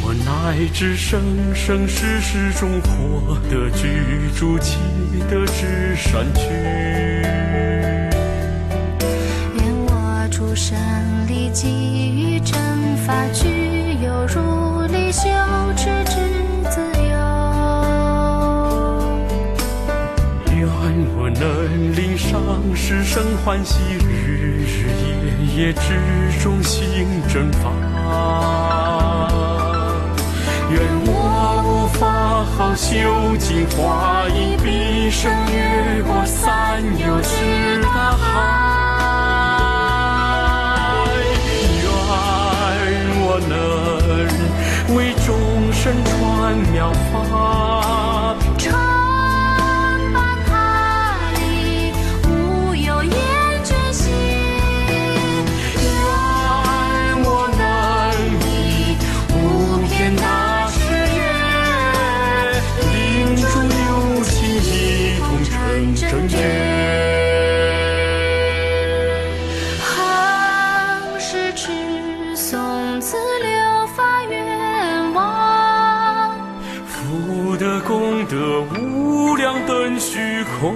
我乃至生生世世中获得居住期的至善区。愿我出生立基于正法具，有如理修持之自由。愿我能领上师生欢喜，日日夜夜之中行正法。愿我无法好修净化，以毕生越过三有之大海。愿我能为众生传妙法，传法他力，无有厌倦心。愿我能以无边大誓愿，领诸有情一同成正觉。恒时持诵此六法愿望，福德功德无量等虚空。